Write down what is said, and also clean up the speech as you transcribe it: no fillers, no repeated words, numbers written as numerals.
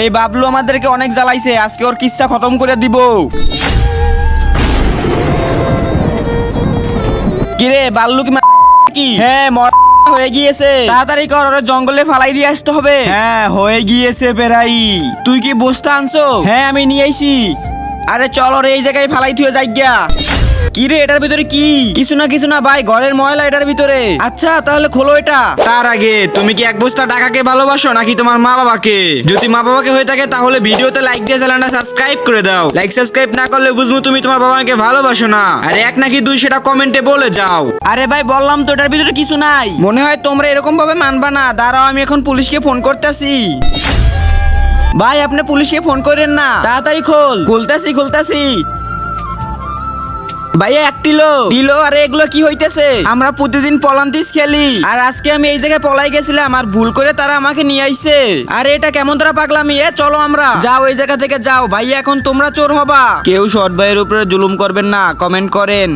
এই বাবলু আমাদেরকে অনেক জ্বালাইছে, আজকে ওর কিচ্ছা খতম করে দিব। কিরে বাল্লু কি? হ্যাঁ হয়ে গিয়েছে, তাড়াতাড়ি কর, ওর জঙ্গলে ফালাই দিয়ে আসতে হবে। হ্যাঁ হয়ে গিয়েছে পেরাই। তুই কি বস্তা আনছো? হ্যাঁ আমি নিয়ে আইছি। আরে চল ওর এই জায়গায় ফালাই থুয়ে যাই গিয়া। কি রে এটার ভিতরে কি? কিছু না ভাই, ঘরের ময়লা এটার ভিতরে। আচ্ছা তাহলে খোলো এটা। তার আগে তুমি কি এক বস্তা টাকাকে ভালোবাসো নাকি তোমার মা বাবাকে? যদি মা বাবাকে হয়ে থাকে তাহলে ভিডিওতে লাইক দিয়ে চ্যানেলটা সাবস্ক্রাইব করে দাও। লাইক সাবস্ক্রাইব না করলে বুঝবো তুমি তোমার বাবাকে ভালোবাসো না। আর এক নাকি দুই সেটা কমেন্টে বলে যাও। আরে ভাই বললাম তো এটার ভিতরে কিছু নাই। মনে হয় তোমরা এরকম ভাবে মানবা না। দাঁড়াও আমি এখন পুলিশকে ফোন করতেছি। ভাই আপনি পুলিশকে ফোন করেন না, তাড়াতাড়ি খোল। খুলতাছি। ভাইয়া এক দিলো। আরে এগুলো কি হইতেছে? আমরা প্রতিদিন পলান্তিস খেলি, আর আজকে আমি এই জায়গায় পলাই গেছিলাম, আর ভুল করে তারা আমাকে নিয়ে আইছে। আরে এটা কেমন তারা পাগলামি? চলো আমরা যাও, এই জায়গা থেকে যাও। ভাইয়া এখন তোমরা চোর হবা। কেউ সৎ ভাইয়ের উপরে জুলুম করবেন না, কমেন্ট করেন।